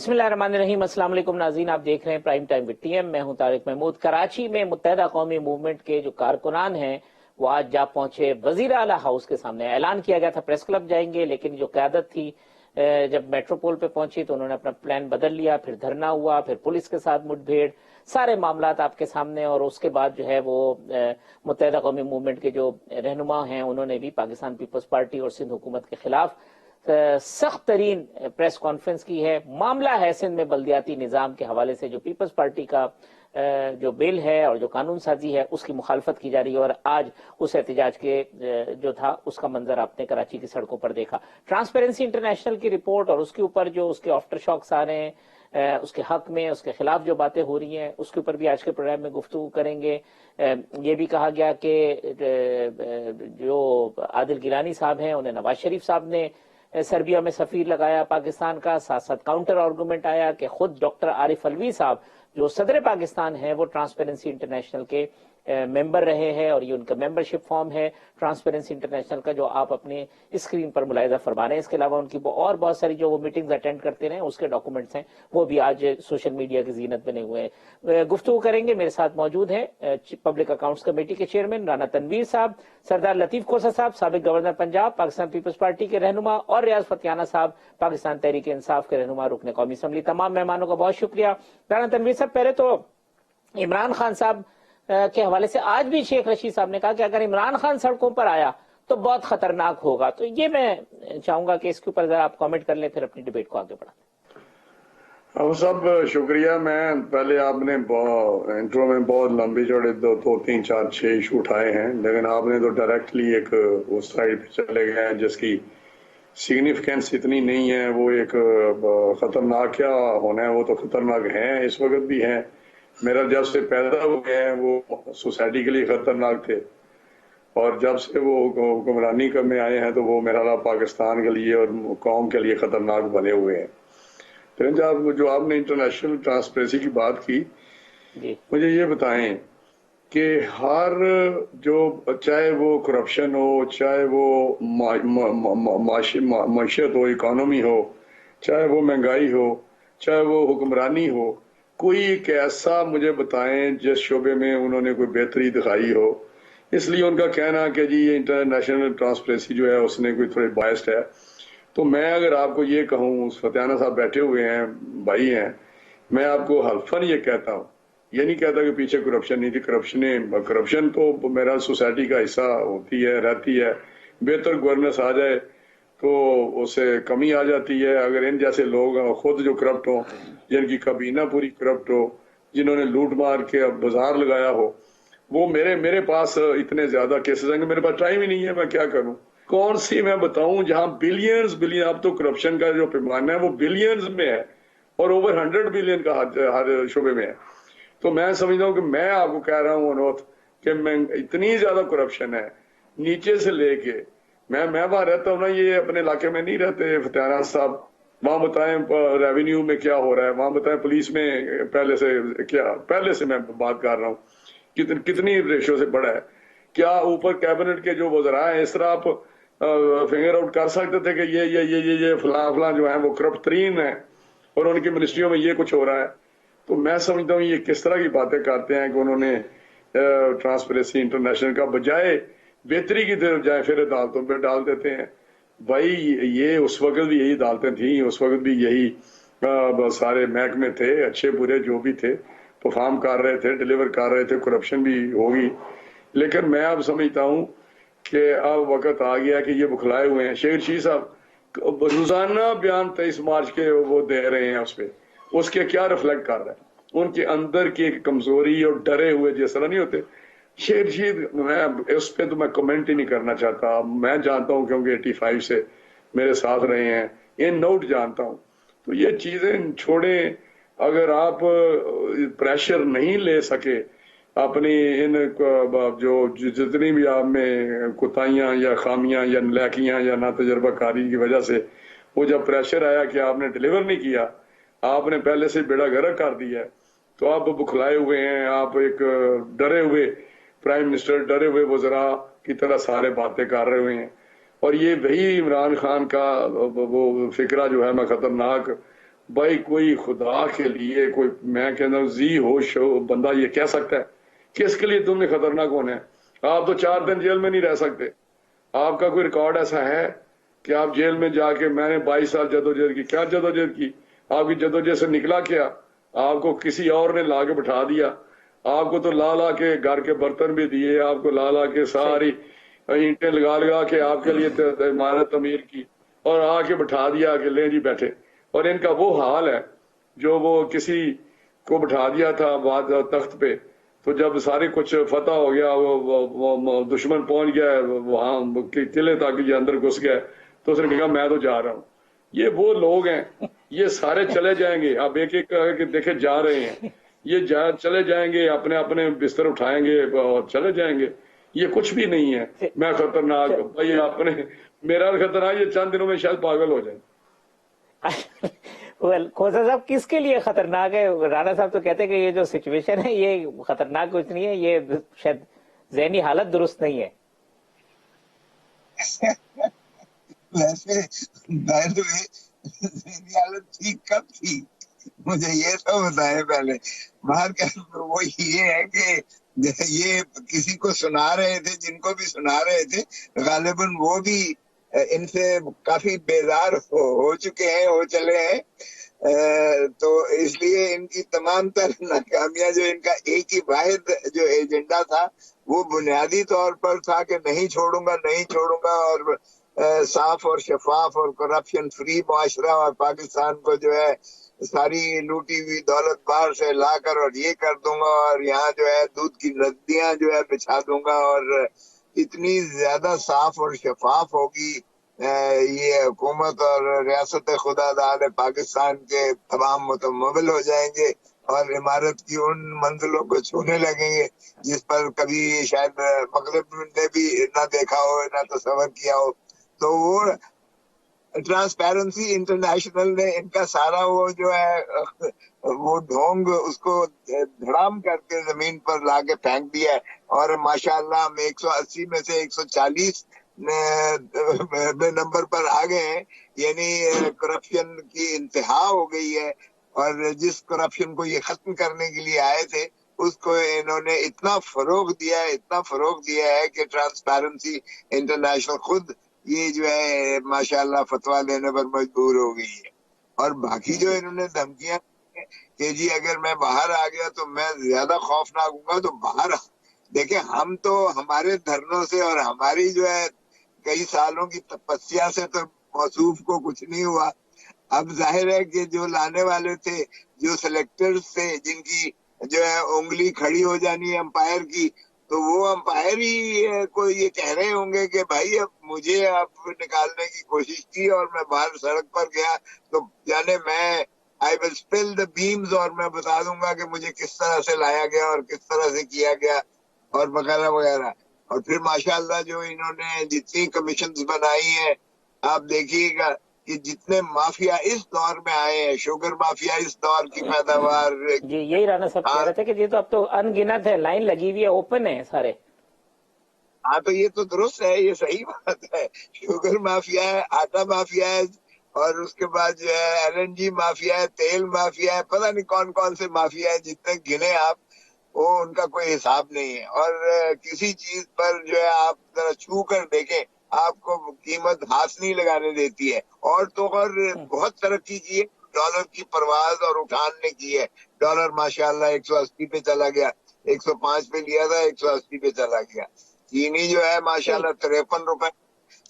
बिस्मिल्लाहिर्रहमानिर्रहीम। अस्सलाम वालेकुम नाज़रीन, आप देख रहे हैं प्राइम टाइम विद टीएम। मैं हूं तारिक महमूद। कराची में मुत्तहिदा कौमी मूवमेंट के जो कारकुनान हैं वो आज जा पहुंचे वजीर आला हाउस के सामने। ऐलान किया गया था प्रेस क्लब जाएंगे, लेकिन जो क़यादत थी जब मेट्रोपोल पे पहुंची तो उन्होंने अपना प्लान बदल लिया। फिर धरना हुआ, फिर पुलिस के साथ मुठभेड़, सारे मामलात आपके सामने। और उसके बाद जो है वो मुत्तहिदा कौमी मूवमेंट के जो रहनुमा हैं उन्होंने भी पाकिस्तान पीपल्स पार्टी और सिंध हुकूमत के खिलाफ सख्त तरीन प्रेस कॉन्फ्रेंस की है। मामला है सिंध में बल्दियाती निज़ाम के हवाले से जो पीपल्स पार्टी का जो बिल है और जो कानून साजी है उसकी मुखालफत की जा रही है। और आज उस एहतजाज के जो था उसका मंजर आपने कराची की सड़कों पर देखा। ट्रांसपेरेंसी इंटरनेशनल की रिपोर्ट और उसके ऊपर जो उसके आफ्टर शॉक्स आ रहे हैं, उसके हक में, उसके खिलाफ जो बातें हो रही हैं, उसके ऊपर भी आज के प्रोग्राम में गुफ्तगू करेंगे। ये भी कहा गया कि जो आदिल गिलानी साहब हैं उन्हें नवाज शरीफ साहब ने सर्बिया में सफीर लगाया पाकिस्तान का। साथ साथ काउंटर आर्गूमेंट आया कि खुद डॉक्टर आरिफ अलवी साहब जो सदर पाकिस्तान हैं वो ट्रांसपेरेंसी इंटरनेशनल के मेंबर रहे हैं और ये उनका मेंबरशिप फॉर्म है ट्रांसपेरेंसी इंटरनेशनल का, जो आप अपने स्क्रीन पर मुलाहिजा फरमा रहे हैं। इसके अलावा उनकी और बहुत सारी जो वो मीटिंग्स अटेंड करते रहे उसके डॉक्यूमेंट्स हैं, वो भी आज सोशल मीडिया की जीनत बने हुए हैं। गुफ्तगू करेंगे। मेरे साथ मौजूद हैं पब्लिक अकाउंट्स कमेटी के चेयरमैन राना तनवीर साहब, सरदार लतीफ खोसा साहब साबिक governor Punjab Pakistan peoples party के रहनुमा, और रियाज फतियाना साहब पाकिस्तान तहरीक इंसाफ के रहनुमा रुकन कौमी असम्बली। तमाम मेहमानों का बहुत शुक्रिया। राना तनवीर साहब, पहले तो इमरान खान साहब के हवाले से आज भी शेख रशीद साहब ने कहा कि अगर इमरान खान सड़कों पर आया तो बहुत खतरनाक होगा, तो ये मैं चाहूंगा कि इसके ऊपर जरा आप कमेंट कर लें, फिर अपनी डिबेट को आगे बढ़ाएं। अब सब शुक्रिया। मैं पहले आपने इंट्रो में बहुत लंबी चौड़े दो तीन चार छह इशू उठाए हैं, लेकिन आपने तो डायरेक्टली एक उस साइड पे चले गए हैं जिसकी सिग्निफिकेंस इतनी नहीं है। वो एक खतरनाक क्या होना है, वो तो खतरनाक है, इस वक्त भी है। मेरा जब से पैदा हुए हैं वो सोसाइटी के लिए खतरनाक थे, और जब से वो हुक्मरानी में आए हैं तो वो मेरा पाकिस्तान के लिए और कौम के लिए खतरनाक बने हुए हैं। तो जो आपने इंटरनेशनल ट्रांसपेरेंसी की बात की, मुझे ये बताएं कि हर जो, चाहे वो करप्शन हो, चाहे वो माशियत हो, इकोनॉमी हो, चाहे वो महंगाई हो, चाहे वो हुक्मरानी हो, कोई एक ऐसा मुझे बताएं जिस शोबे में उन्होंने कोई बेहतरी दिखाई हो। इसलिए उनका कहना कि जी ये इंटरनेशनल ट्रांसपेरेंसी जो है उसने कोई थोड़ी बायस्ड है। तो मैं अगर आपको ये कहूँ, फतियाना साहब बैठे हुए हैं, भाई हैं, मैं आपको हल्फन ये कहता हूँ, ये नहीं कहता कि पीछे करप्शन नहीं थी। करप्शन तो मेरा सोसाइटी का हिस्सा होती है, रहती है। बेहतर गवर्नेंस आ जाए तो उससे कमी आ जाती है। अगर इन जैसे लोग खुद जो करप्ट हो, जिनकी कबीना पूरी करप्ट हो, जिन्होंने लूट मार के अब बाजार लगाया हो, वो मेरे पास इतने ज्यादा केसेस हैं, मेरे पास टाइम ही नहीं है, मैं क्या करूं। कौन सी मैं बताऊं जहां बिलियंस, अब तो करप्शन का जो पैमाना है वो बिलियंस में है और ओवर 100 बिलियन का हर शोबे में है। तो मैं समझता हूं कि मैं आपको कह रहा हूं अनुरोध कि मैं इतनी ज्यादा करप्शन है नीचे से लेके, मैं वहां रहता हूं ना, ये अपने इलाके में नहीं रहते फतियाना साहब, वहां बताएं रेवेन्यू में क्या हो रहा है, वहां बताएं पुलिस में पहले से मैं बात कर रहा हूँ कितनी रेशो से बड़ा है। क्या ऊपर कैबिनेट के जो वज़रा हैं इस तरह आप फिंगर आउट कर सकते थे कि ये फलां जो है वो करप्ट तरीन है और उनकी मिनिस्ट्रियों में ये कुछ हो रहा है। तो मैं समझता हूँ ये किस तरह की बातें करते हैं कि उन्होंने ट्रांसपेरेंसी इंटरनेशनल का बजाय बेहतरी की तरफ जाए फिर अदालतों पर डाल देते हैं। भाई ये उस वक्त भी यही अदालतें थी, उस वक्त भी यही सारे महकमे थे, अच्छे बुरे जो भी थे परफॉर्म कर रहे थे, डिलीवर कर रहे थे, करप्शन भी होगी। लेकिन मैं अब समझता हूँ कि अब वक्त आ गया कि ये बुखलाए हुए हैं। शेख रशीद साहब रोजाना बयान 23 मार्च के वो दे रहे हैं, उस पर उसके क्या रिफ्लेक्ट कर रहा है, उनके अंदर की एक कमजोरी और डरे हुए जिस तरह नहीं होते। शेख रशीद, मैं उस पर तो मैं कमेंट ही नहीं करना चाहता। मैं जानता हूँ क्योंकि 85 से मेरे साथ रहे हैं, इन नोट जानता हूँ। तो ये चीजें छोड़ें। अगर आप प्रेशर नहीं ले सके अपनी इन जो जितनी भी आप में कोताहियां या खामियां या नलायकियां या ना तजर्बाकारी की वजह से, वो जब प्रेशर आया कि आपने डिलीवर नहीं किया, आपने पहले से बेड़ा गर्क कर दिया, तो आप बुखलाए हुए हैं। आप एक डरे हुए प्राइम मिनिस्टर, डरे हुए वज़रा की तरह सारे बातें कर रहे हुए हैं। और ये वही इमरान खान का वो फिक्रा जो है मैं खतरनाक भाई कोई खुदा के लिए कोई, मैं कहता हूँ जी होश हो बंदा ये कह सकता है किसके लिए तुमने खतरनाक होना है? आप तो 4 दिन जेल में नहीं रह सकते। आपका कोई रिकॉर्ड ऐसा है कि आप जेल में जाके, मैंने 22 साल जदोजहद की, क्या जदोजहद की? आपकी जदोजहद से निकला क्या? आपको किसी और ने ला के बिठा दिया। आपको तो ला ला के घर के बर्तन भी दिए, आपको ला ला के सारी ईंटें लगा लगा के आपके लिए इमारत तमीर की, और आके बिठा दिया कि ले जी बैठे। और इनका वो हाल है जो वो किसी को बिठा दिया था बाद तख्त पे, तो जब सारे कुछ फतह हो गया, वो दुश्मन पहुंच गया वहां किले तक, ये अंदर घुस गया, तो उसने कहा मैं तो जा रहा हूँ। ये वो लोग हैं, ये सारे चले जाएंगे। अब एक एक करके देखे जा रहे हैं, ये चले जाएंगे, अपने अपने बिस्तर उठाएंगे और चले जाएंगे। ये कुछ भी नहीं है। मैं खतरनाक भाई अपने, मेरा खतरनाक, ये चंद दिनों में शायद पागल हो जाए। वेल खोसा साहब, किसके लिए खतरनाक है? राणा साहब तो कहते हैं कि ये जो सिचुएशन है ये खतरनाक कुछ नहीं है, ये शायद ज़हनी हालत दुरुस्त नहीं है। वैसे ज़हनी हालत ठीक कब थी, मुझे ये तो बताएं पहले। बाहर का वो ये है कि ये किसी को सुना रहे थे, जिनको भी सुना रहे थे गालिबन वो भी इनसे काफी बेजार हो चुके हैं, हो चले हैं। तो इसलिए इनकी तमाम तर नाकामियां, जो इनका एक ही वाहिद जो एजेंडा था वो बुनियादी तौर पर था कि नहीं छोड़ूंगा, नहीं छोड़ूंगा, और साफ और शफाफ और करप्शन फ्री मुआशरा, और पाकिस्तान को जो है सारी लूटी हुई दौलत बाहर से लाकर और ये कर दूंगा, और यहाँ जो है दूध की नदियां जो है बिछा दूंगा, और इतनी ज्यादा साफ और शफाफ होगी ये हुकूमत, और रियासत खुदादार पाकिस्तान के तमाम मुतमविल हो जाएंगे और इमारत की उन मंजिलों को छूने लगेंगे जिस पर कभी शायद मगरब ने भी ना देखा हो, ना तस्वर किया हो। तो वो ट्रांसपेरेंसी इंटरनेशनल ने इनका सारा वो जो है वो ढोंग उसको धड़ाम करके जमीन पर लाके फेंक दिया है, और माशाल्लाह हम 180 में से 140 नंबर पर आ गए हैं। यानी करप्शन की इंतहा हो गई है, और जिस करप्शन को ये खत्म करने के लिए आए थे उसको इन्होंने इतना फरोग दिया है, इतना फरोग दिया है कि ट्रांसपेरेंसी इंटरनेशनल खुद ये जो है माशाल्लाह फतवा देने पर मजबूर हो गई है। और बाकी जो इन्होंने धमकियां कि जी अगर मैं बाहर आ गया तो मैं ज्यादा खौफनाक हूँ, तो बाहर देखे, हम तो हमारे धरनों से और हमारी जो है कई सालों की तपस्या से तो मौसूफ को कुछ नहीं हुआ। अब जाहिर है कि जो लाने वाले थे, जो सिलेक्टर्स थे, जिनकी जो है उंगली खड़ी हो जानी है अंपायर की, तो वो अंपायर ही को ये कह रहे होंगे कि भाई अब मुझे आप निकालने की कोशिश की और मैं बाहर सड़क पर गया तो जाने मैं I will spill the beams, और मैं बता दूंगा कि मुझे किस तरह से लाया गया और किस तरह से किया गया और वगैरह वगैरह। और फिर माशाल्लाह जो इन्होंने जितनी कमीशंस बनाई है, आप देखिएगा कि जितने माफिया इस दौर में आए हैं, शुगर माफिया इस दौर की पैदावार। जी यही राणा साहब कह रहे थे कि ये तो अब तो अनगिनत है, लाइन लगी हुई है, ओपन है सारे। हाँ तो ये तो दुरुस्त है, ये सही बात है। शुगर माफिया है, आटा माफिया है, और उसके बाद जो है LNG माफिया है, तेल माफिया है, पता नहीं कौन कौन से माफिया है, जितने गिने आप वो उनका कोई हिसाब नहीं है। और किसी चीज पर जो है आप जरा छू कर देखें, आपको कीमत हाथ नहीं लगाने देती है। और तो और बहुत तरक्की की है, डॉलर की परवाज और उठान ने की है। डॉलर माशाल्लाह 180 पे चला गया, 105 पे लिया था, 180 पे चला गया। चीनी जो है माशाल्लाह 53 रुपए,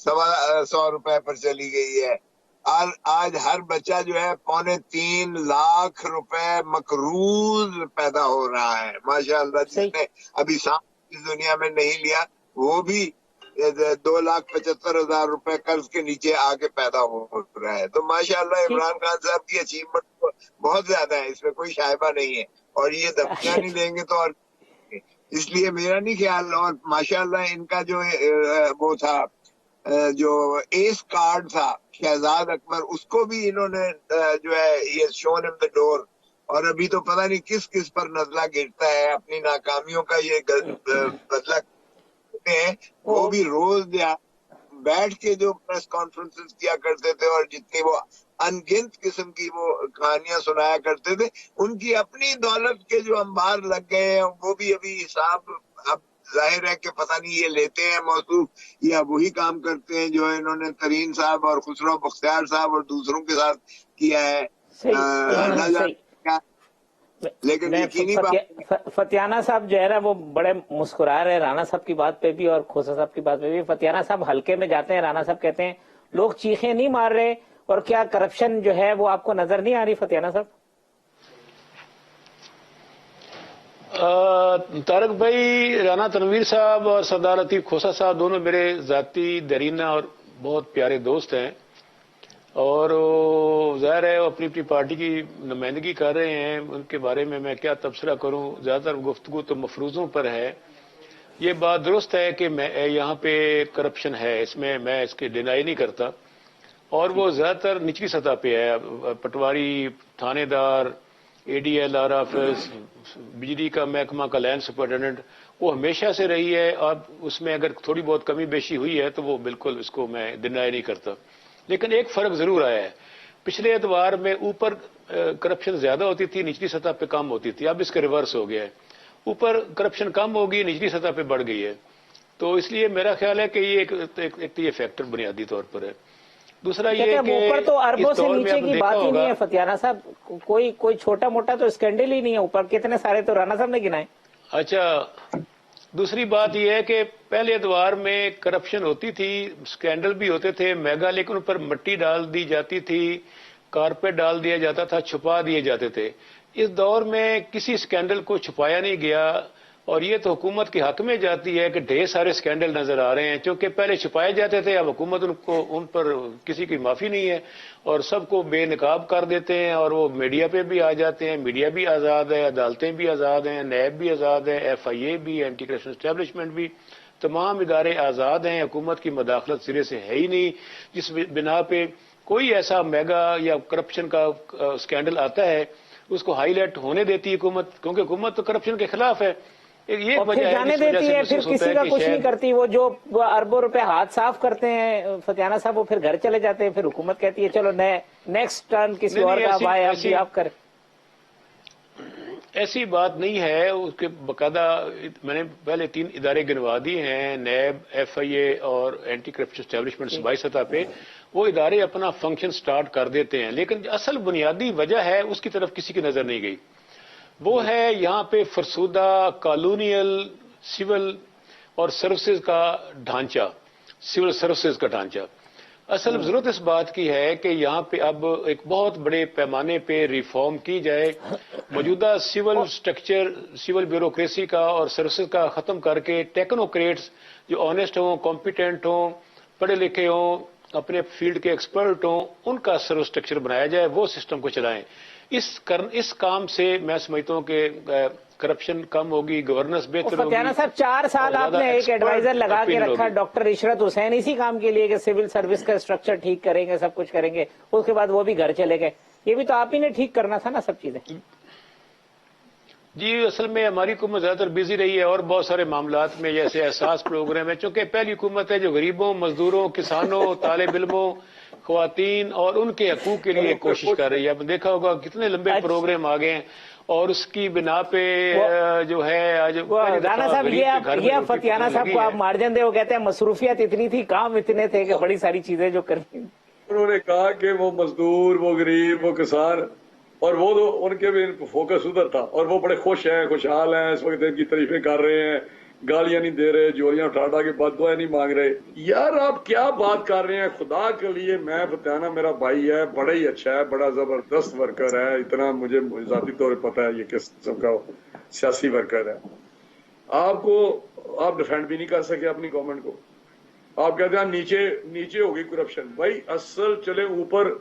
125 रुपए पर चली गई है। और आज हर बच्चा जो है 3.25 लाख रुपए मकरूज पैदा हो रहा है माशाल्लाह। जिसने अभी सांप इस दुनिया में नहीं लिया वो भी 2,75,000 रुपए कर्ज के नीचे आके पैदा हो रहा है। तो माशाल्लाह इमरान खान साहब की अचीवमेंट बहुत ज्यादा है, इसमें कोई शायबा नहीं है। और ये धमकियां नहीं देंगे तो, और इसलिए मेरा नहीं ख्याल। और माशाल्लाह इनका जो वो था, जो एस कार्ड था शहजाद अकबर, उसको भी इन्होंने जो है ये शोन इन द डोर। और अभी तो पता नहीं किस किस पर नजला गिरता है, अपनी नाकामियों का ये बदला हैं। वो भी रोज बैठ के जो प्रेस कॉन्फ्रेंसेस किया करते थे, और जितनी वो अनगिनत किस्म की वो कहानियां सुनाया करते थे। उनकी अपनी दौलत के जो अंबार लग गए हैं वो भी अभी हिसाब अब जाहिर है कि पता नहीं ये लेते हैं मौसूफ या वही काम करते हैं जो इन्होंने तरीन साहब और खुसरो बख्तियार साहब और दूसरों के साथ किया है। ना सही जाने क्या, लेकिन मैं यकीनी बात फतियाना साहब जो है ना वो बड़े मुस्कुरा रहे हैं राणा साहब की बात पे भी और खोसा साहब की बात पे भी। फतियाना साहब हल्के में जाते हैं, राणा साहब कहते हैं लोग चीखें नहीं मार रहे, और क्या करप्शन जो है वो आपको नजर नहीं आ रही फतियाना साहब? तारक भाई, राना तनवीर साहब और सरदार लतीफ खोसा साहब दोनों मेरे जाती दरीना और बहुत प्यारे दोस्त हैं, और जाहिर है वो अपनी अपनी पार्टी की नुमाइंदगी कर रहे हैं। उनके बारे में मैं क्या तबसरा करूं, ज्यादातर गुफ्तगू तो मफरूजों पर है। ये बात दुरुस्त है कि मैं यहाँ पे करप्शन है, इसमें मैं इसके डिनाई नहीं करता, और वो ज्यादातर निचली सतह पे है। पटवारी, थानेदार, ADL, RFS, बिजली का महकमा का लैंड सुपरिटेंडेंट, वो हमेशा से रही है। अब उसमें अगर थोड़ी बहुत कमी बेशी हुई है तो वो बिल्कुल इसको मैं डिनाई नहीं करता, लेकिन एक फर्क जरूर आया है। पिछले एतवार में ऊपर करप्शन ज्यादा होती थी, निचली सतह पे कम होती थी। अब इसका रिवर्स हो गया है, ऊपर करप्शन कम होगी, निचली सतह पे बढ़ गई है। तो इसलिए मेरा ख्याल है कि ये एक तो ये फैक्टर बुनियादी तौर पर है। दूसरा ये कि ऊपर तो अरबों से इस दौर में नीचे आपने की देखा बात ही नहीं होगा, है फतियाना साहब, कोई छोटा मोटा तो स्कैंडल ही नहीं है। ऊपर कितने सारे तो राणा साहब ने गिनाए। अच्छा, दूसरी बात यह है कि पहले एतवार में करप्शन होती थी, स्कैंडल भी होते थे मेगा, लेकिन उन पर मिट्टी डाल दी जाती थी, कारपेट डाल दिया जाता था, छुपा दिए जाते थे। इस दौर में किसी स्कैंडल को छुपाया नहीं गया, और ये तो हुकूमत के हक में जाती है कि ढेर सारे स्कैंडल नजर आ रहे हैं, क्योंकि पहले छुपाए जाते थे। अब हुकूमत उन पर किसी की माफी नहीं है और सबको बेनकाब कर देते हैं, और वो मीडिया पे भी आ जाते हैं। मीडिया भी आजाद है, अदालतें भी आजाद हैं, नैब भी आजाद है, FIA भी, एंटी करप्शन एस्टेब्लिशमेंट भी, तमाम इदारे आजाद हैं। हुकूमत की मदाखलत सिरे से है ही नहीं, जिस बिना पे कोई ऐसा मेगा या करप्शन का स्कैंडल आता है उसको हाईलाइट होने देती है हुकूमत, क्योंकि हुकूमत तो करप्शन के खिलाफ है। ये और फिर जाने देती है, फिर किसी का कुछ नहीं करती। वो जो अरबों रुपए हाथ साफ करते हैं फतियाना साहब, वो फिर घर चले जाते हैं। फिर हुकूमत कहती है चलो नेक्स्ट टर्न किसी और का भाई आप करें। ऐसी बात नहीं है। उसके बकायदा मैंने पहले 3 इदारे गिनवा दिए हैं, नैब, FIA और एंटी करप्शन एस्टेब्लिशमेंट सूबाई सतह पे। वो इदारे अपना फंक्शन स्टार्ट कर देते हैं, लेकिन असल बुनियादी वजह है उसकी तरफ किसी की नजर नहीं गई। वो है यहाँ पे फरसूदा कॉलोनियल सिविल और सर्विसेज का ढांचा, सिविल सर्विसेज का ढांचा। असल जरूरत इस बात की है कि यहाँ पे अब एक बहुत बड़े पैमाने पे रिफॉर्म की जाए। मौजूदा सिविल स्ट्रक्चर, सिविल ब्यूरोक्रेसी का और सर्विसेज का खत्म करके टेक्नोक्रेट्स जो ऑनेस्ट हों, कॉम्पिटेंट हों, पढ़े लिखे हों, अपने फील्ड के एक्सपर्ट हों, उनका सर्विस स्ट्रक्चर बनाया जाए, वो सिस्टम को चलाएं। इस काम से मैं समझता हूँ कि करप्शन कम होगी, गवर्नेंस बेहतर होगी। फतियाना साहब 4 साल आपने एक एडवाइजर लगा के रखा डॉक्टर इशरत हुसैन इसी काम के लिए कि सिविल सर्विस का स्ट्रक्चर ठीक करेंगे, सब कुछ करेंगे। उसके बाद वो भी घर चले गए। ये भी तो आप ही ने ठीक करना था ना सब चीजें। जी, असल में हमारी हुकूमत ज्यादातर बिजी रही है और बहुत सारे मामलात में, जैसे एहसास प्रोग्राम है, चूंकि पहली हुकूमत है जो गरीबों, मजदूरों, किसानों, तालिब इल्मों, ख्वातीन और उनके हकूक के लिए कोशिश कर रही है। अब देखा होगा कितने लंबे प्रोग्राम आ गए हैं, और उसकी बिना पे जो है आज राणा साहब ये फतियाना साहब को आप मार्जिन दे, वो कहते हैं मसरूफियत इतनी थी, काम इतने थे कि बड़ी सारी चीजें जो करनी। उन्होंने कहा कि वो मजदूर, वो गरीब, वो किसान, और वो तो उनके भी फोकस उधर था, और वो बड़े खुश हैं, खुशहाल हैं, इस वक्त इनकी तारीफें कर रहे हैं, गालियां नहीं दे रहे, जोरियां उठा के बददुआएं नहीं मांग रहे। यार आप क्या बात कर रहे हैं खुदा के लिए। मैं फतियाना मेरा भाई है, बड़ा ही अच्छा है, बड़ा जबरदस्त वर्कर है, इतना मुझे जाती तौर पर पता है ये किस किस्म का सियासी वर्कर है। आप डिफेंड भी नहीं कर सके अपनी गवर्नमेंट को। आप कहते हैं नीचे होगी करप्शन। भाई असल चले ऊपर,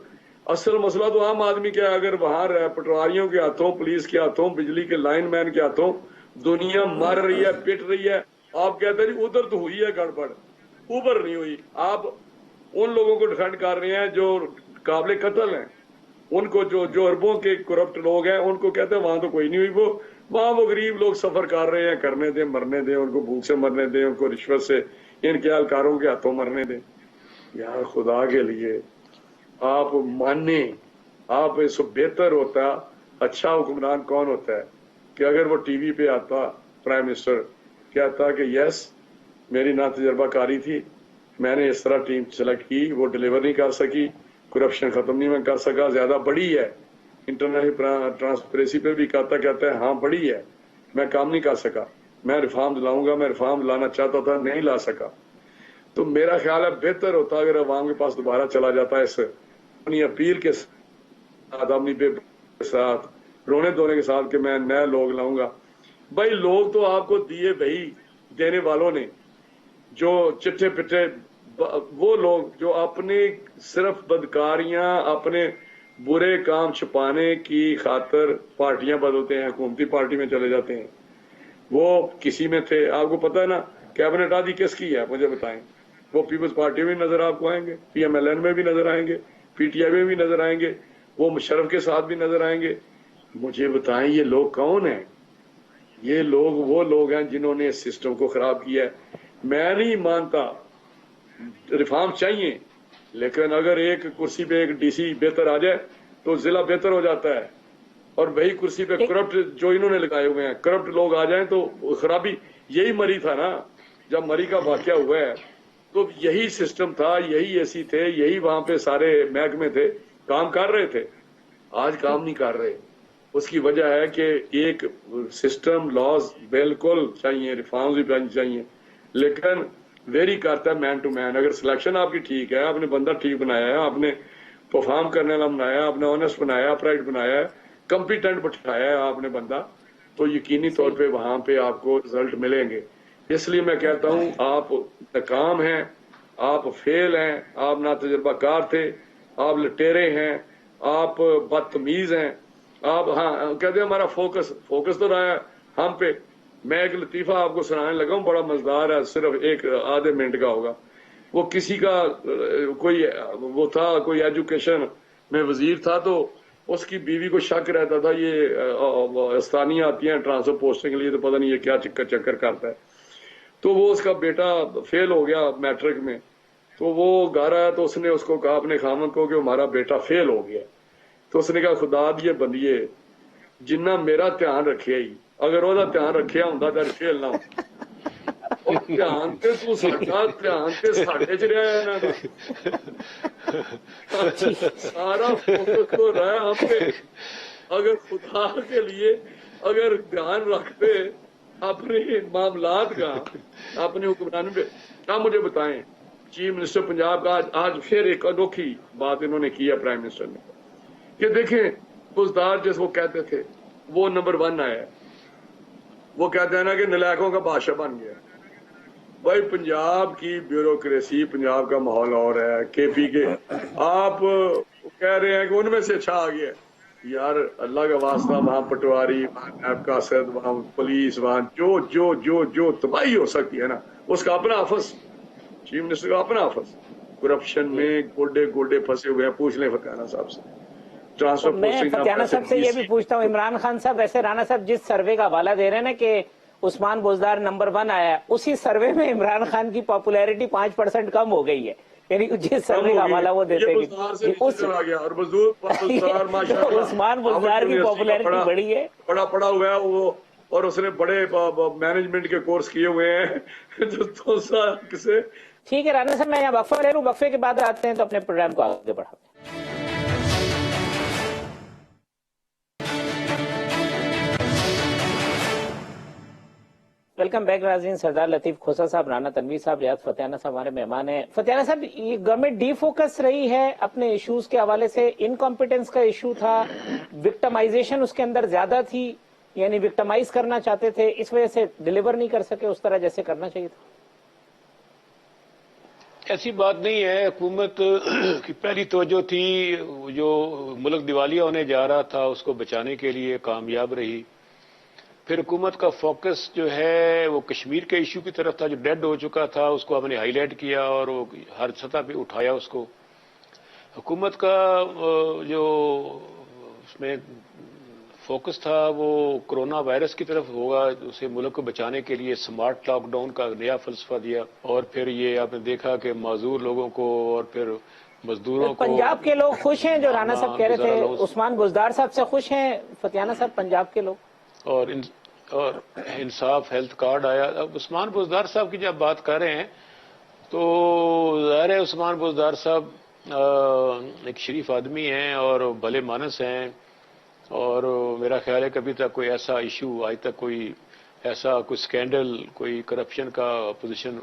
असल मसला तो आम आदमी क्या है, अगर बाहर पटवारियों के हाथों, पुलिस के हाथों, बिजली के लाइनमैन के हाथों दुनिया मर रही है, पिट रही है। आप कहते हैं उधर तो हुई है गड़बड़, ऊपर नहीं हुई। आप उन लोगों को डिफेंड कर रहे हैं जो काबिल कत्ल हैं, उनको जो अरबों के करप्ट लोग हैं, उनको कहते हैं वहां तो कोई नहीं हुई। वहां वो गरीब लोग सफर कर रहे हैं, करने दें, मरने दें, उनको भूख से मरने दें, उनको रिश्वत से इनके एहलकारों के हाथों मरने दें। यार खुदा के लिए آپ مانیں، آپ اس کو بہتر ہوتا اچھا حکمران کون ہوتا ہے کہ اگر وہ ٹی وی پہ آتا پرائم منسٹر کہتا کہ یس میری نا تجربہ کاری تھی، میں نے اس طرح ٹیم سلیکٹ کی، وہ ڈلیور نہیں کر سکی، کرپشن ختم نہیں میں کر سکا، زیادہ بڑی ہے، انٹرنیشنل ٹرانسپریسی پہ بھی کہتا ہے ہاں بڑی ہے، میں کام نہیں کر سکا، میں ریفارم لاؤں گا، میں ریفارم لانا چاہتا تھا نہیں لا سکا۔ تو میرا خیال ہے بہتر ہوتا اگر عوام کے پاس دوبارہ چلا جاتا ہے اس اپنی اپیل کے ساتھ، اپنی بے کے ساتھ، رونے دھونے کے ساتھ کہ میں نئے لوگ لاؤں گا۔ بھائی لوگ تو آپ کو دیے بھائی دینے والوں نے، جو چٹھے پٹھے وہ لوگ جو اپنے صرف بدکاریاں اپنے برے کام چھپانے کی خاطر پارٹیاں بدلتے ہیں، حکومتی پارٹی میں چلے جاتے ہیں۔ وہ کسی میں تھے، آپ کو پتہ ہے نا کیبنٹ آدھی کس کی ہے مجھے بتائیں؟ وہ پیپلز پارٹی میں نظر آپ کو آئیں گے، پی ایم ایل این میں بھی نظر آئیں گے، پی ٹی آئی میں بھی نظر آئیں گے، وہ مشرف کے ساتھ بھی نظر آئیں گے۔ مجھے بتائیں یہ لوگ کون ہیں؟ یہ لوگ وہ لوگ ہیں جنہوں نے اس سسٹم کو خراب کیا ہے۔ میں نہیں مانتا ریفارم چاہیے، لیکن اگر ایک کرسی پہ ایک ڈی سی بہتر آ جائے تو ضلع بہتر ہو جاتا ہے، اور وہی کرسی پہ کرپٹ جو انہوں نے لگائے ہوئے ہیں کرپٹ لوگ آ جائیں تو خرابی یہی مری تھا نا، جب مری کا واقعہ ہوا ہے تو یہی سسٹم تھا، یہی اے سی تھے، یہی وہاں پہ سارے محکمے تھے، کام کر رہے تھے، آج کام نہیں کر رہے۔ اس کی وجہ ہے کہ ایک سسٹم لاز بالکل چاہیے، ریفارمز بھی چاہیے، لیکن ویری کرتا ہے مین ٹو مین۔ اگر سلیکشن آپ کی ٹھیک ہے، آپ نے بندہ ٹھیک بنایا ہے، آپ نے پرفارم کرنے والا بنایا، آپ نے آنےسٹ بنایا، اپرائٹ بنایا ہے، کمپیٹنٹ بٹھایا ہے آپ نے بندہ، تو یقینی طور پہ وہاں پہ آپ کو رزلٹ ملیں گے۔ اس لیے میں کہتا ہوں آپ ناکام ہیں، آپ فیل ہیں، آپ نا تجربہ کار تھے، آپ لٹیرے ہیں، آپ بدتمیز ہیں، آپ ہاں کہتے ہیں ہمارا فوکس تو رہا ہے ہم پہ۔ میں ایک لطیفہ آپ کو سنانے لگا ہوں، بڑا مزدار ہے، صرف ایک آدھے منٹ کا ہوگا۔ وہ کسی کا کوئی وہ تھا، کوئی ایجوکیشن میں وزیر تھا، تو اس کی بیوی کو شک رہتا تھا یہ استانیاں آتی ہیں ٹرانسفر پوسٹنگ کے لیے تو پتہ نہیں یہ کیا چکر کرتا ہے۔ تو وہ اس کا بیٹا فیل ہو گیا میٹرک میں، تو وہ گھر آیا تو اس نے اس کو کہا اپنے خامن کو کہ ہمارا بیٹا فیل ہو گیا۔ تو اس نے کہا خدا دیے بندیے جنہ میرا دھیان رکھیا ہی، اگر وہ دھیان رکھیا ہوں تو فیل نہ ہوں۔ دھیان تے تو ساڈا دھیان تے ساڈے چ رہا ہے نا، سارا فوکس تو رہا ہے ہم پہ۔ اگر خدا کے لیے اگر دھیان رکھتے اپنے معاملات کا، اپنے حکمرانی پہ۔ آپ مجھے بتائیں چیف منسٹر پنجاب کا آج پھر ایک انوکھی بات انہوں نے کی ہے پرائم منسٹر نے کہ دیکھیں بزدار جس کو کہتے تھے وہ نمبر 1 آیا ہے، وہ کہتے ہیں نا کہ نلائکوں کا بادشاہ بن گیا۔ بھائی پنجاب کی بیوروکریسی، پنجاب کا ماحول اور ہے، کے پی کے آپ کہہ رہے ہیں کہ ان میں سے اچھا آ گیا۔ یار اللہ کا واسطہ وہاں پٹواری، وہاں نیب قاصد، وہاں پولیس، وہاں جو جو جو جو تباہی ہو سکتی ہے نا، اس کا اپنا آفس، چیف منسٹر کا اپنا آفس کرپشن میں گوڈے گوڈے پھنسے ہوئے ہیں۔ پوچھ لیں فتیانہ صاحب سے، ٹرانسفر میں پوسٹنگ فتیانہ صاحب سے یہ بھی پوچھتا ہوں، عمران خان صاحب ویسے رانا صاحب جس سروے کا حوالہ دے رہے ہیں نا کہ عثمان بزدار نمبر 1 آیا ہے، اسی سروے میں عمران خان کی پاپولیرٹی 5% کم ہو گئی ہے، یعنی جس سروے کا حوالہ وہ دیتے ہیں عثمان بزدار کی پاپولیرٹی بڑی ہے، بڑا پڑا ہوا ہے وہ، اور اس نے بڑے مینجمنٹ کے کورس کیے ہوئے ہیں جو کسے۔ ٹھیک ہے رانا صاحب میں یہاں وقفہ لے لوں، وقفے کے بعد آتے ہیں تو اپنے پروگرام کو آگے بڑھاتے ہیں۔ ویلکم بیک ناظرین، سردار لطیف کھوسہ صاحب، رانا تنویر صاحب، ریاض فتیانہ صاحب ہمارے مہمان ہیں۔ فتیانہ صاحب یہ گورنمنٹ ڈی فوکس رہی ہے اپنے ایشوز کے حوالے سے، انکمپیٹنس کا ایشو تھا، وکٹمائزیشن اس کے اندر زیادہ تھی، یعنی وکٹمائز کرنا چاہتے تھے، اس وجہ سے ڈیلیور نہیں کر سکے اس طرح جیسے کرنا چاہیے تھا؟ ایسی بات نہیں ہے، حکومت کی پہلی توجہ تھی جو ملک دیوالیہ ہونے جا رہا تھا اس کو بچانے کے لیے کامیاب رہی۔ پھر حکومت کا فوکس جو ہے وہ کشمیر کے ایشو کی طرف تھا جو ڈیڈ ہو چکا تھا، اس کو ہم نے ہائی لائٹ کیا اور وہ ہر سطح پہ اٹھایا اس کو۔ حکومت کا جو اس میں فوکس تھا وہ کرونا وائرس کی طرف ہوگا، اسے ملک کو بچانے کے لیے سمارٹ لاک ڈاؤن کا نیا فلسفہ دیا، اور پھر یہ آپ نے دیکھا کہ معذور لوگوں کو اور پھر मजदूरों को। पंजाब के लोग खुश हैं, जो राणा साहब कह रहे थे, गुजारा उस्मान बुज़दार साहब से खुश हैं फतियाना साहब पंजाब के लोग? और इंसाफ हेल्थ कार्ड आया। अब उस्मान बुज़दार साहब की जब बात कर रहे हैं तो ज़ाहिर है उस्मान बुज़दार साहब एक शरीफ आदमी हैं और भले मानस हैं, और मेरा ख्याल है कभी तक कोई ऐसा इशू आज तक कोई ऐसा कोई स्कैंडल कोई करप्शन का अपोजिशन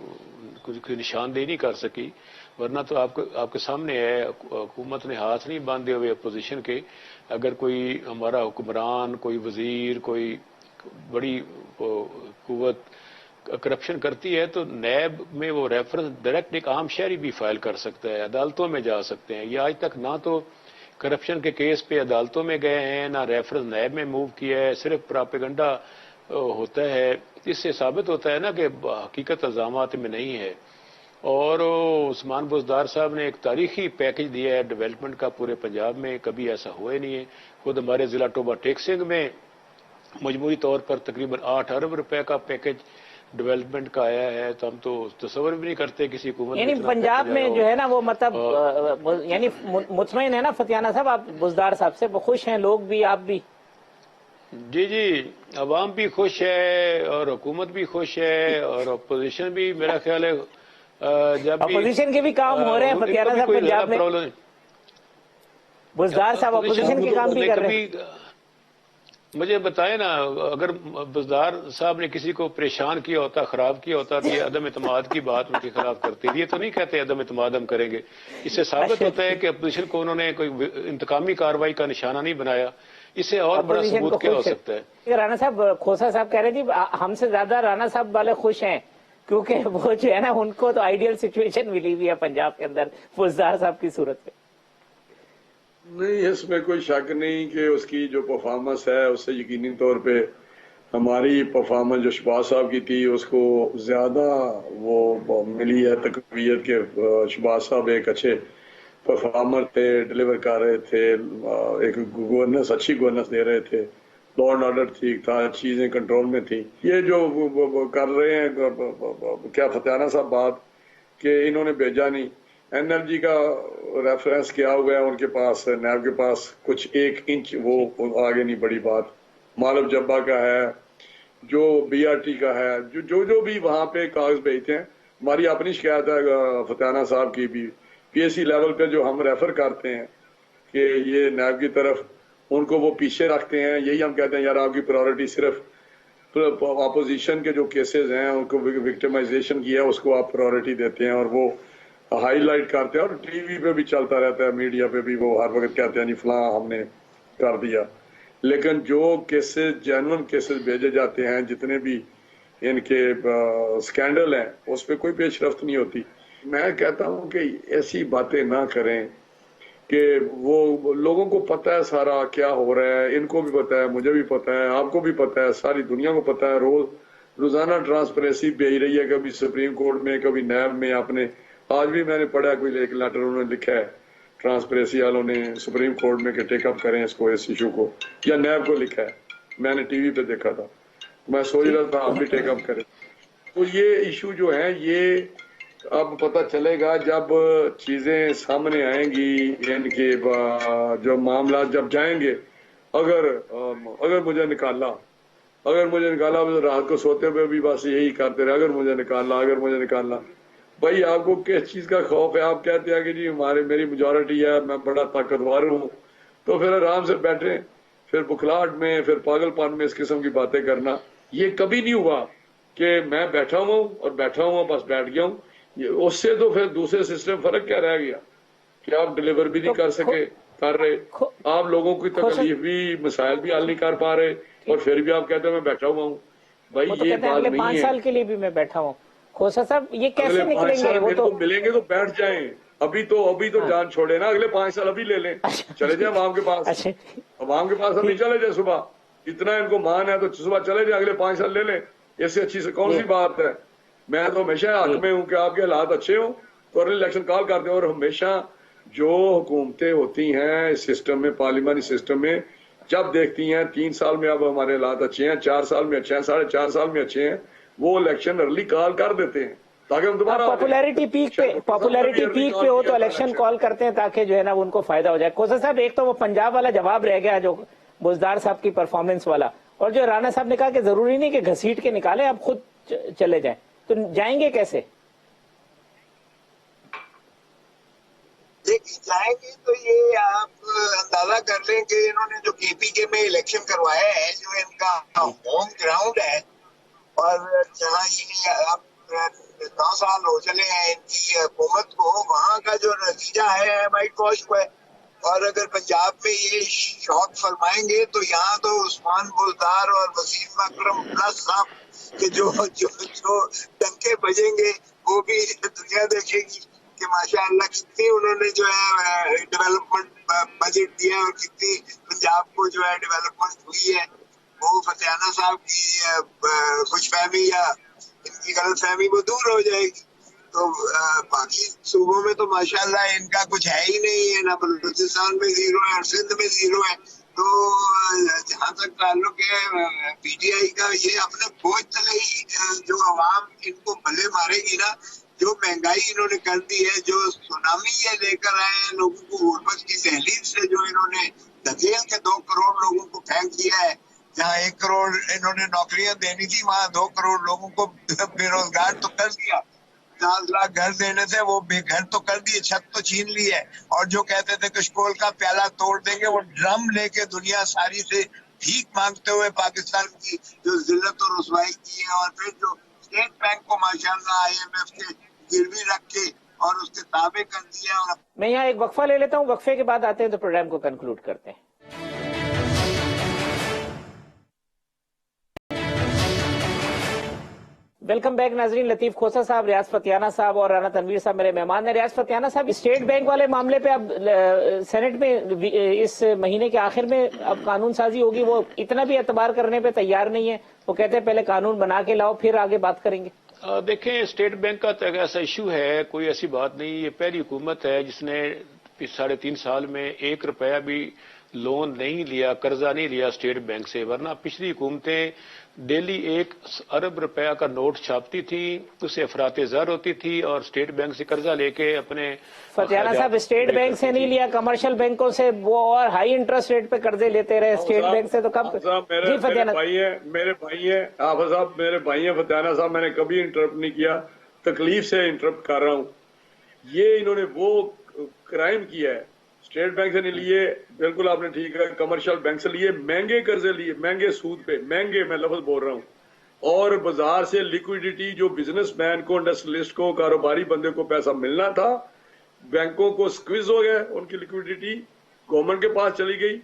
कोई निशानदेही नहीं कर सकी, वरना तो आपके सामने है हुकूमत ने हाथ नहीं बांधे हुए अपोजिशन के। अगर कोई हमारा हुक्मरान कोई वजीर कोई बड़ी कुव्वत करप्शन करती है तो नैब में वो रेफरेंस डायरेक्ट एक आम शहरी भी फाइल कर सकता है, अदालतों में जा सकते हैं। ये आज तक ना तो करप्शन के केस पे अदालतों में गए हैं, ना रेफरेंस नैब में मूव किया है, सिर्फ प्रोपेगेंडा होता है। इससे साबित होता है ना कि हकीकत इल्जामात में नहीं है। और उस्मान बुज़दार साहब ने एक तारीखी पैकेज दिया है डेवलपमेंट का पूरे पंजाब में, कभी ऐसा हुआ ही नहीं है। खुद हमारे जिला टोबा टेक सिंह में मजमूरी तौर पर तकरीबन 8 अरब रुपए का पैकेज डेवलपमेंट का आया है, तो हम तो तस्वर भी नहीं करते किसी हुकूमत। यानी पंजाब में जो है ना वो मतलब यानी मुतमईन है ना फतियाना साहब, आप बुज़दार साहब से खुश हैं, लोग भी, आप भी? जी जी, अवाम भी खुश है और हुकूमत भी खुश है और अपोजिशन भी, मेरा ख्याल है जब अपोजिशन के भी काम हो रहे हैं फतियाना साहब पंजाब में। बुज़दार साहब अपोजिशन के काम भी कर रहे हैं। मुझे बताए ना, अगर बुज़दार साहब ने किसी को परेशान किया होता, खराब किया होता, तो ये अदम इत्मीनाद की बात उनके खिलाफ करते। ये तो नहीं कहते अदम इत्मीनाद हम करेंगे। इससे साबित होता है कि अपोजिशन को उन्होंने कोई इंतकामी कार्रवाई का निशाना नहीं बनाया। इससे और बड़ा सबूत क्या हो सकता है? राणा साहब, खोसा साहब कह रहे थे हमसे ज्यादा राणा साहब वाले खुश हैं, क्योंकि वो जो है ना उनको तो आइडियल सिचुएशन मिली हुई है पंजाब के अंदर बुज़दार साहब की सूरत में। नहीं, इसमें कोई शक नहीं कि उसकी जो परफॉर्मेंस है उससे यकीनी तौर पे हमारी परफॉर्मेंस जो शहबाज साहब की थी उसको ज्यादा वो मिली है तकवीयत के। शहबाज साहब एक अच्छे परफॉर्मर थे, डिलीवर कर रहे थे, एक गवर्नेंस अच्छी गवर्नेंस दे रहे थे, लॉ एंड ऑर्डर ठीक था, चीजें कंट्रोल में थी। ये जो कर रहे हैं क्या फतियाना साहब बात कि इन्होंने भेजा नहीं, एनएलजी का रेफरेंस किया हुआ है उनके पास, नैब के पास कुछ 1 इंच वो आगे नहीं बढ़ी बात। मालव जब्बा का है, जो बीआरटी का है, जो भी वहां पे कागज भेजते हैं। हमारी अपनी शिकायत है फतियाना साहब की भी, पीएससी लेवल पे जो हम रेफर करते हैं कि ये नैब की तरफ, उनको वो पीछे रखते हैं। यही हम कहते हैं यार आपकी प्रायोरिटी सिर्फ अपोजिशन के जो केसेस हैं उनको विक्टिमाइजेशन किया उसको आप प्रायोरिटी देते हैं और वो हाईलाइट करते हैं, और टीवी पे भी चलता रहता है, मीडिया पे भी वो हर वक्त कहते हैं नहीं फलां हमने कर दिया। लेकिन जो केसेस जेन्युइन केसेस भेजे जाते हैं, जितने भी इनके स्कैंडल हैं, उस पर कोई पेशरफ्त नहीं होती। मैं कहता हूं कि ऐसी बातें ना करें कि वो लोगों को पता है सारा क्या हो रहा है, इनको भी पता है, मुझे भी पता है, आपको भी पता है, सारी दुनिया को पता है। रोजाना ट्रांसपेरेंसी भेज रही है, कभी सुप्रीम कोर्ट में, कभी नैब में। आपने आज भी मैंने पढ़ा कोई एक लेटर उन्होंने लिखा है ट्रांसपेरेंसी वालों ने सुप्रीम कोर्ट में कि टेकअप करें इसको, इस इशू को, या नैब को लिखा है, मैंने टीवी पे देखा था। मैं सोच रहा था आप भी टेकअप करें। तो ये इशू जो है ये अब पता चलेगा जब चीजें सामने आएंगी, इनके जो मामला जब जाएंगे। अगर मुझे निकाला तो रात को सोते हुए भी बस यही करते रहे, अगर मुझे निकाला। भाई आपको किस चीज का खौफ है? आप कहते हैं कि जी मेरी मेजॉरिटी है, मैं बड़ा ताकतवर हूँ, तो फिर आराम से बैठे, फिर बुखलाहट में, फिर पागलपन में इस किस्म की बातें करना। ये कभी नहीं हुआ कि मैं बैठा हुआ बस बैठ गया हूँ। उससे तो फिर दूसरे सिस्टम फर्क क्या रह गया कि आप डिलीवर भी नहीं कर सके, कर रहे, आप लोगों की तकलीफ भी, मसाइल भी हल नहीं कर पा रहे, और फिर भी आप कहते हैं मैं बैठा हुआ हूँ। भाई ये बात नहीं है। 5 साल के लिए भी मैं बैठा हूँ। खोसा साहब ये कैसे निकलेंगे? वो तो मिलेंगे तो बैठ जाएं, अभी तो जान छोड़े ना, अगले 5 साल अभी ले लें, चले जाए अवाम के पास। अवाम के पास अभी चले जाए, सुबह इतना इनको मान है तो सुबह चले जाए, अगले 5 साल ले लें। इससे अच्छी से कौन सी बात है? मैं तो हमेशा हक में हूँ कि आपके हालात अच्छे हो तो इलेक्शन कॉल करते हैं। और हमेशा जो हुकूमतें होती हैं इस सिस्टम में, पार्लियामानी सिस्टम में, जब देखती हैं 3 साल में अब हमारे हालात अच्छे हैं, 4 साल में अच्छे हैं, 4.5 साल में अच्छे हैं, वो इलेक्शन अर्ली कॉल कर देते हैं। ताकि हम दोबारा पॉपुलैरिटी पीक पे हो तो इलेक्शन कॉल करते हैं ताकि जो है ना उनको फायदा हो जाए। खोसा साहब, एक तो वो पंजाब वाला जवाब रह गया जो बुजदार साहब की परफॉर्मेंस वाला, और जो राणा साहब ने कहा कि जरूरी नहीं कि घसीट के निकाले, आप खुद चले जाएं, तो जाएंगे कैसे? जाएंगे तो ये आप अंदाजा कर लें कि इन्होंने जो केपीके में इलेक्शन करवाया है, जो इनका होम ग्राउंड है, और जहाँ ये अब 9 साल हो चले हैं इनकी हुकूमत को, वहाँ का जो नतीजा है वाइट वॉश हुआ है। और अगर पंजाब में ये शौक फरमाएंगे तो यहाँ तो उस्मान बुजदार और वसीम अकरम प्लस साहब के जो जो जो डंके बजेंगे वो भी दुनिया देखेगी कि माशाअल्लाह कितनी उन्होंने जो है डेवलपमेंट बजट दिया और कितनी पंजाब को जो है डेवलपमेंट हुई है। वो फतेहाना साहब की खुशफहमी या इनकी गलतफहमी वो दूर हो जाएगी। तो बाकी सूबों में तो माशाअल्लाह इनका कुछ है ही नहीं है, ना बलूचिस्तान में जीरो है और सिंध में जीरो है। तो जहाँ तक ताल्लुक है पीटीआई का, ये अपने बोझ तले ही जो अवाम इनको भले मारेगी ना, जो महंगाई इन्होंने कर दी है, जो सुनामी ये लेकर आए हैं लोगों को गुर्बत की दहलीज से, जो इन्होंने धकेल के 2 करोड़ लोगों को फेंक दिया है। जहाँ 1 करोड़ इन्होंने नौकरियां देनी थी, वहाँ 2 करोड़ लोगों को बेरोजगार तो कर दिया। 50 लाख घर देने थे, वो बेघर तो कर दिए, छत तो छीन ली है। और जो कहते थे कशकोल का प्याला तोड़ देंगे, वो ड्रम लेके दुनिया सारी से भीख मांगते हुए पाकिस्तान की जो जिल्लत और रुसवाई की है। और फिर जो स्टेट बैंक को माशाअल्लाह IMF के गिरवी रख के और उसके ताबे कर दिया। और मैं यहाँ एक वक्फा ले लेता हूँ, वक्फे के बाद आते हैं तो प्रोग्राम को कंक्लूड करते हैं। वेलकम बैक नाजरीन। लतीफ खोसा साहब, रियाज फतियाना साहब और राना तनवीर साहब मेरे मेहमान हैं। रियाज फतियाना साहब, स्टेट बैंक वाले मामले पे अब सेनेट में इस महीने के आखिर में अब कानून साजी होगी, वो इतना भी एतबार करने पे तैयार नहीं है। वो कहते हैं पहले कानून बना के लाओ फिर आगे बात करेंगे। देखें, स्टेट बैंक का तो ऐसा इश्यू है, कोई ऐसी बात नहीं। ये पहली हुकूमत है जिसने 3.5 साल में 1 रुपया भी लोन नहीं लिया, कर्जा नहीं लिया स्टेट बैंक से। वरना पिछली हुकूमतें डेली 1 अरब रुपया का नोट छापती थी, उससे अफराते ज़र होती थी और स्टेट बैंक से कर्जा लेके अपने। फतियाना साहब, स्टेट बैंक से नहीं लिया, कमर्शियल बैंकों से वो और हाई इंटरेस्ट रेट पे कर्जे लेते रहे। स्टेट बैंक से तो कब? जी फतियाना भाई है, मेरे भाई है हाफिज साहब, मेरे भाई है फतियाना साहब, मैंने कभी इंटरप्ट नहीं किया, तकलीफ से इंटरप्ट कर रहा हूँ। ये इन्होंने वो क्राइम किया है, स्टेट बैंक से नहीं लिए, बिल्कुल आपने ठीक है, कमर्शियल बैंक से लिए, महंगे कर्जे लिए, महंगे सूद पे, महंगे मैं लफ्ज बोल रहा हूँ। और बाजार से लिक्विडिटी जो बिजनेसमैन को, इंडस्ट्रियलिस्ट को, कारोबारी बंदे को पैसा मिलना था, बैंकों को स्क्विज हो गया, उनकी लिक्विडिटी गवर्नमेंट के पास चली गई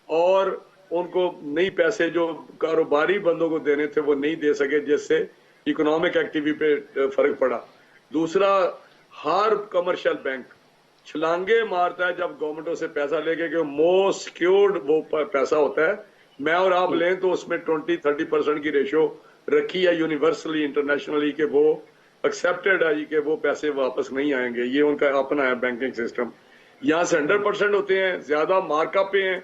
और उनको नई पैसे जो कारोबारी बंदों को देने थे वो नहीं दे सके, जिससे इकोनॉमिक एक्टिविटी पे फर्क पड़ा। दूसरा, हर कमर्शियल बैंक छलांगे मारता है जब गवर्नमेंटों से पैसा लेके, कि मोस्ट सिक्योर्ड वो पैसा होता है। मैं और आप लें तो उसमें 20-30% की रेशियो रखी है यूनिवर्सली इंटरनेशनली, कि वो एक्सेप्टेड है कि वो पैसे वापस नहीं आएंगे। ये उनका अपना है बैंकिंग सिस्टम। यहाँ से 100% होते हैं, ज्यादा मार्कअप पे हैं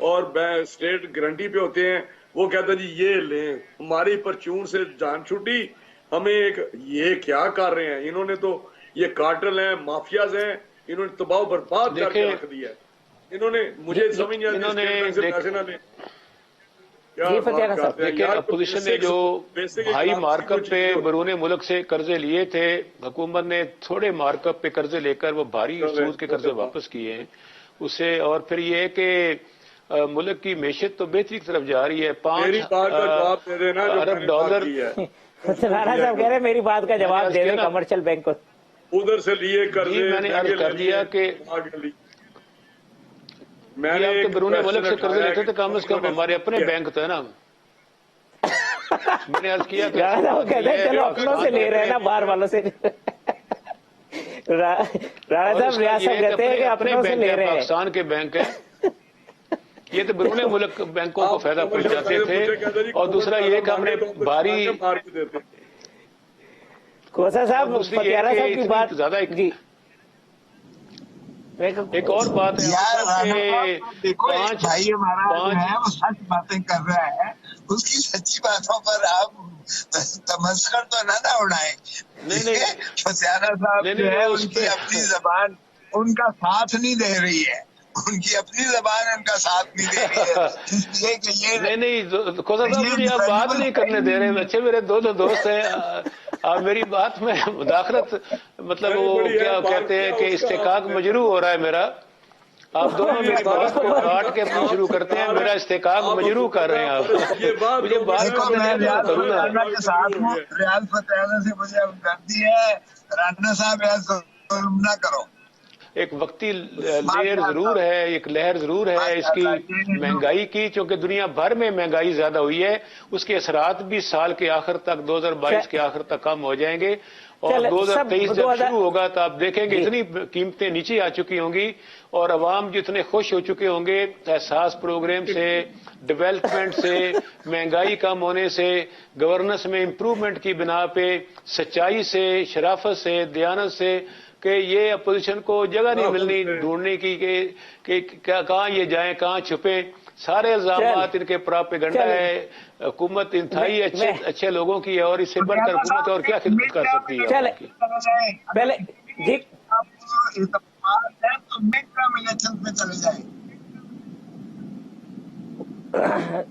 और स्टेट गारंटी पे होते हैं। वो कहते हैं जी ये लें, हमारी परचून से जान छूटी, हमें ये क्या कर रहे हैं इन्होंने, तो ये कार्टेल हैं, माफियाज हैं, इन्होंने तबाह बर्बाद करके रख दिया है। इन्होंने, मुझे समझ नहीं आती पैसे ना ले। देखिए, अपोजिशन ने जो हाई मार्कअप पे बैरून मुल्क से कर्जे लिए थे, हुकूमत ने थोड़े मार्कअप पे कर्जे लेकर वो भारी सूद के कर्जे वापस किए हैं उससे। और फिर ये कि मुल्क की मैशत तो बेहतरी की तरफ जा रही है। 5 अरब डॉलर। राणा साहब कह रहे हैं मेरी बात का जवाब दे दें कमर्शियल बैंक को। उधर से लिए कर्जे, मैंने अर्ज कर दिया कि मैंने आपके बैरून मुल्क से कर्जे लेते थे, कम से कम हमारे अपने बैंक थे ना। मैंने अर्ज किया कहते हैं चलो अपनों से ले रहे हैं ना, बाहर वालों से। राणा साहब, रियाज साहब कहते हैं कि अपनों से ले रहे हैं, पाकिस्तान के बैंक है ये, तो बैरून मुल्क बैंकों को फायदा पहुंचाते थे। और दूसरा ये कि हमने भारी खोसा साहब, फतियाना साहब की बात ज्यादा जी। एक और बात है यार, देखो भाई हमारा जो है वो सच बातें कर रहा है, उसकी सच्ची बातों पर आप तमस्कर तो ना उड़ाएं। नहीं फतियाना साहब नहीं, जो नहीं, है उस उनकी पे- अपनी जबान उनका साथ नहीं दे रही है, उनकी अपनी जबान उनका साथ नहीं दे रही है, इसलिए कि ये नहीं खोसा साहब ये मुझे आप बात डिफेंडेबल नहीं है करने ही दे रहे। नहीं। अच्छे मेरे दोनों दोस्त हैं, आप मेरी बात में मुदाखलत, मतलब नहीं, वो बड़ी है, क्या बात कहते हैं किया कि उसका इस्तेकाक आपने। मजरू हो रहा है मेरा। आप दोनों मेरी बात को काट के अपनी शुरू करते हैं, मेरा इस्तेकाक मजरू कर रहे हैं आप। ये बात मुझे बात देखो करने मैं दें तो रियाज करूँ ना। फतियाना के साथ हूँ, रियाज फतियाना से मुझे हमदर्दी है, राना साहब ऐसा ना करो। एक वक्ती लेयर माशाअल्लाह जरूर है, एक लहर जरूर है इसकी माशाअल्लाह, ये जो महंगाई की, क्योंकि दुनिया भर में महंगाई ज्यादा हुई है। उसके असरात भी साल के आखिर तक 2022 के आखिर तक कम हो जाएंगे, और चल, 2023 सब जब 2000 शुरू होगा तो आप देखेंगे जी। इतनी कीमतें नीचे आ चुकी होंगी, और अवाम जितने खुश हो चुके होंगे एहसास प्रोग्राम से, डेवलपमेंट से, महंगाई कम होने से, गवर्नेंस में इंप्रूवमेंट की बिना पे, सच्चाई से, शराफत से, दयानत से, कि ये अपोजिशन को जगह नहीं मिलनी ढूंढने की कि कहाँ ये जाएं, कहाँ छुपे। सारे इल्जामात इनके प्रोपेगेंडा चल। है। हुकूमत इंतहाई मैं- अच्छे लोगों की है, और इससे बढ़कर हुकूमत और क्या खिदमत कर सकती है चल, अवाम की। पहले जी आपको इत्तेफाक है तो मिड टर्म इलेक्शन में चले जाए।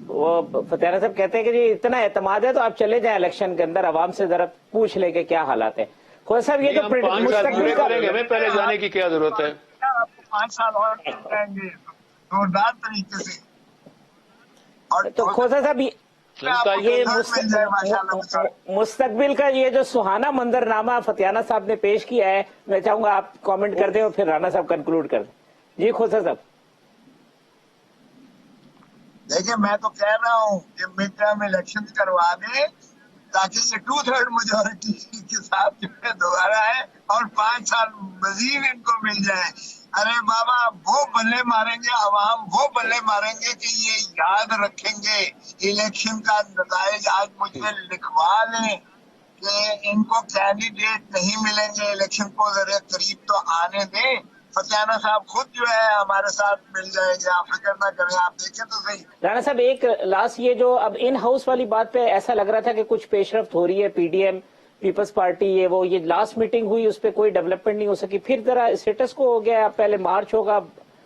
वो फतियाना साहब कहते हैं कि जी इतना एतमाद है तो आप चले जाएं इलेक्शन के अंदर, आवाम से जरा पूछ ले के क्या हालात है। खोसा साहब ये नहीं, जो हम 5 साल पूरे मुस्तकबिल का करेंगे, हमें पहले जाने की क्या जरूरत है। आपको 5 साल और मिल जाएंगे जोरदार तरीके से। और तो खोसा साहब आपको ये मिल जाए माशाल्लाह। मुस्तकबिल का ये जो सुहाना मंजरनामा फतियाना साहब ने पेश किया है, मैं चाहूंगा आप कमेंट कर दें और फिर राना साहब कंक्लूड कर दें। जी खोसा साहब। देखिए मैं तो कह रहा हूँ कि मिड टर्म इलेक्शन करवा दें ताकि ये 2/3 मेजोरिटी के साथ जो है दोबारा है और 5 साल मजीद इनको मिल जाए। अरे बाबा वो बल्ले मारेंगे, अवाम वो बल्ले मारेंगे कि ये याद रखेंगे इलेक्शन का नताइज आज मुझे लिखवा लें कि इनको कैंडिडेट नहीं मिलेंगे, इलेक्शन को जरा करीब तो आने दें। फतियाना साहब खुद जो है हमारे साथ मिल जाएंगे, आप फिक्र ना करें, आप देखें तो सही। राणा साहब एक लास्ट, ये जो अब इन हाउस वाली बात पे ऐसा लग रहा था कि कुछ पेशरफ्त हो रही है, पीडीएम पीपल्स पार्टी ये लास्ट मीटिंग हुई उस पर कोई डेवलपमेंट नहीं हो सकी, फिर जरा स्टेटस को हो गया, पहले मार्च होगा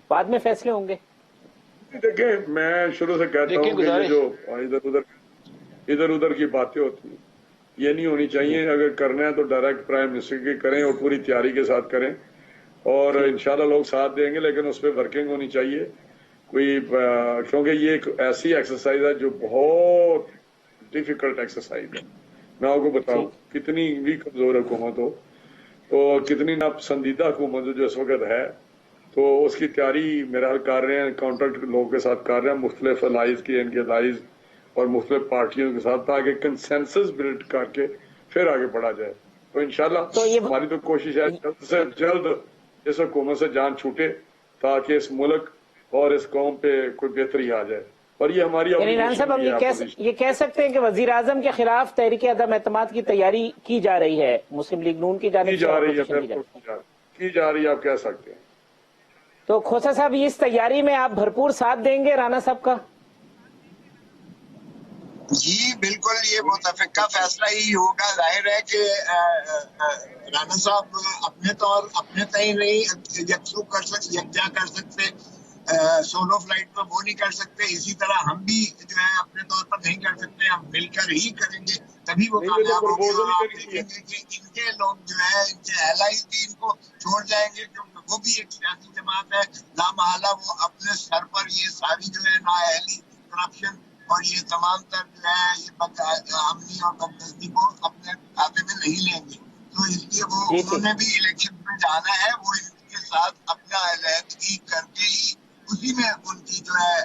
बाद में फैसले होंगे। देखिए मैं शुरू से कहता हूँ कि ये जो इधर उधर की बातें होती हैं ये नहीं होनी चाहिए। अगर करना है तो डायरेक्ट प्राइम मिनिस्टर की करें और पूरी तैयारी के साथ करें, और इंशाल्लाह लोग साथ देंगे, लेकिन उस पर वर्किंग होनी चाहिए कोई, क्योंकि ये एक ऐसी एक्सरसाइज है जो बहुत डिफिकल्ट एक्सरसाइज है। मैं आपको बताऊं कितनी भी कमजोर हुकूमत हो तो कितनी नापसंदीदा हुकूमत जो इस वक्त है, तो उसकी तैयारी मेरा हाल कर रहे हैं, कॉन्ट्रैक्ट लोगों के साथ कर रहे हैं, मुख्तलिफ अलाइज की, इनके अलाइज और मुख्तलिफ पार्टियों के साथ, ताकि कंसेंसस बिल्ड करके फिर आगे बढ़ा जाए। तो इंशाल्लाह तो ये हमारी तो कोशिश है जल्द से जल्द इस हुकूमत से जान छूटे ताकि इस मुल्क और इस कौम पे कोई बेहतरी आ जाए। और ये हमारी यानी राणा साहब हम ये कह सकते हैं कि वजीर आजम के खिलाफ तहरीक अदम एतमाद की तैयारी की जा रही है, मुस्लिम लीग नून की जानिब से की जा रही है, आप कह सकते हैं। तो खोसा साहब इस तैयारी में आप भरपूर साथ देंगे राणा साहब का? जी बिल्कुल, ये मुतफिका फैसला ही होगा। जाहिर है कि राणा साहब अपने तय नहीं यकजा कर सकते, सोलो फ्लाइट पर वो नहीं कर सकते, इसी तरह हम भी जो है अपने तौर पर नहीं कर सकते, हम मिलकर ही करेंगे तभी वो कामयाब होंगे। और आप देखेंगे कि इनके लोग जो है, इनके एलाइज भी इनको छोड़ जाएंगे, क्योंकि वो भी एक सियासी जमात है, लामहला वो अपने सर पर ये सारी जो है नाअहली, करप्शन और ये तमाम तर जो है ये अमनी और बदनजमी को अपने खाते में नहीं लेंगे। तो इसलिए वो उन्होंने भी इलेक्शन में जाना है, वो इनके साथ अपना अलहदगी करके ही उसी में उनकी जो है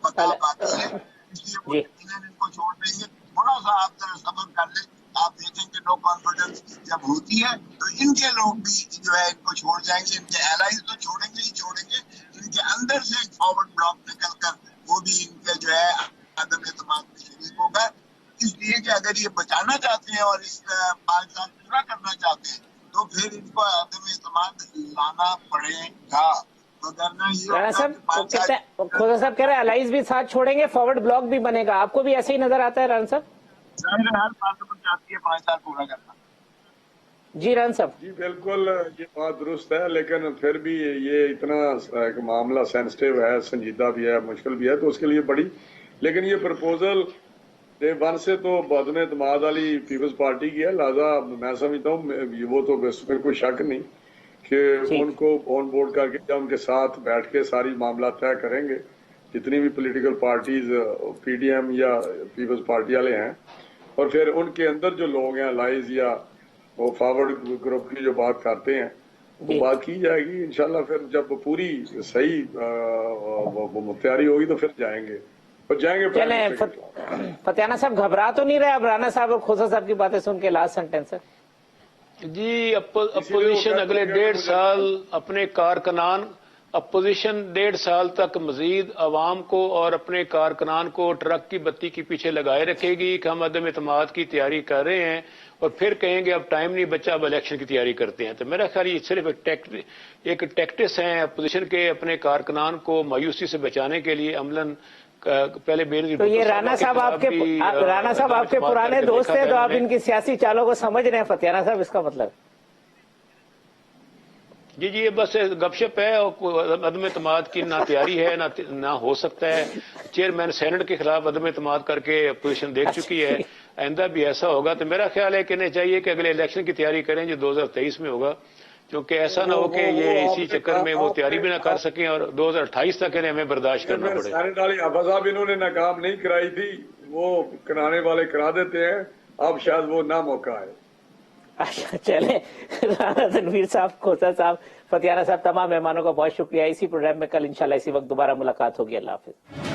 बता पाती है, इसलिए वो इनको छोड़ देंगे। थोड़ा सा आप सब्र कर ले, आप देखेंगे नो कॉन्फिडेंस जब होती है तो इनके लोग भी जो है इनको छोड़ जाएंगे, इनके एलाइज तो छोड़ेंगे ही छोड़ेंगे, इनके अंदर से एक फॉरवर्ड ब्लॉक निकल कर वो भी इनके जो है आदम एतमाद में शरीक होगा। इसलिए कि अगर ये बचाना चाहते हैं और इस 5 साल पूरा करना चाहते हैं तो फिर इनको आदम एतमाद लाना पड़ेगा। राणा साहब खोसा साहब कह रहे हैं अलाइज भी साथ छोड़ेंगे, फॉरवर्ड ब्लॉक भी बनेगा, आपको भी ऐसे ही नजर आता है राणा साहब? हर पार्लियामेंट चाहती है 5 साल पूरा करना। जी राना साहब। जी बिल्कुल, ये बात दुरुस्त है, लेकिन फिर भी ये इतना एक मामला सेंसिटिव है, संजीदा भी है, मुश्किल भी है, तो उसके लिए बड़ी, लेकिन ये प्रपोजल डे वन से तो बदम एतमाद वाली पीपल्स पार्टी की है, लिहाजा मैं समझता हूँ वो तो इसमें कोई शक नहीं कि उनको ऑन बोर्ड करके या उनके साथ बैठ के सारी मामला तय करेंगे, जितनी भी पॉलिटिकल पार्टीज पीडीएम या पीपल्स पार्टी वाले हैं, और फिर उनके अंदर जो लोग हैं लाइज या वो फॉरवर्ड ग्रुप की जो बात करते हैं वो बात की जाएगी इंशाल्लाह। फिर जब पूरी सही वो तैयारी होगी तो फिर जाएंगे और जाएंगे। चलें फतियाना साहब, घबरा तो नहीं रहे अब राना साहब और खोसा साहब की बातें सुन के? लास्ट सेंटेंस है जी। अपोजिशन अगले 1.5 साल अपने कारकुनान, अपोजिशन 1.5 साल तक मजीद अवाम को और अपने कारकुनान को ट्रक की बत्ती के पीछे लगाए रखेगी कि हम अदम एतमाद की तैयारी कर रहे हैं, और फिर कहेंगे अब टाइम नहीं बचा, अब इलेक्शन की तैयारी करते हैं। तो मेरा ख्याल ये सिर्फ एक टैक्टिस है अपोजिशन के अपने कारकुनान को मायूसी से बचाने के लिए। अमलन पहले तो ये राना साहब आपके पुराने दोस्त हैं, तो आप इनकी सियासी चालों को समझ रहे हैं फतियाना साहब, इसका मतलब? जी जी, ये बस गपशप है, और अदम एतमाद की ना तैयारी है ना हो सकता है। चेयरमैन सेनेट के खिलाफ अदम एतमाद करके अपोजिशन देख चुकी है, आइंदा भी ऐसा होगा। तो मेरा ख्याल है कि इन्हें चाहिए कि अगले इलेक्शन की तैयारी करें जो 2023 में होगा, क्योंकि ऐसा ना हो कि ये इसी चक्कर में वो तैयारी भी ना कर सकें और 2028 तक इन्हें हमें बर्दाश्त करना पड़े। सेनेट वाली अब्बा साहब इन्होंने नाकाम नहीं कराई थी, वो कराने वाले करा देते हैं, अब शायद वो ना मौका है। अच्छा चले, राना तनवीर साहब, खोसा साहब, फतियाना साहब, तमाम मेहमानों का बहुत शुक्रिया। इसी प्रोग्राम में कल इंशाल्लाह इसी वक्त दोबारा मुलाकात होगी। अल्लाह हाफिज।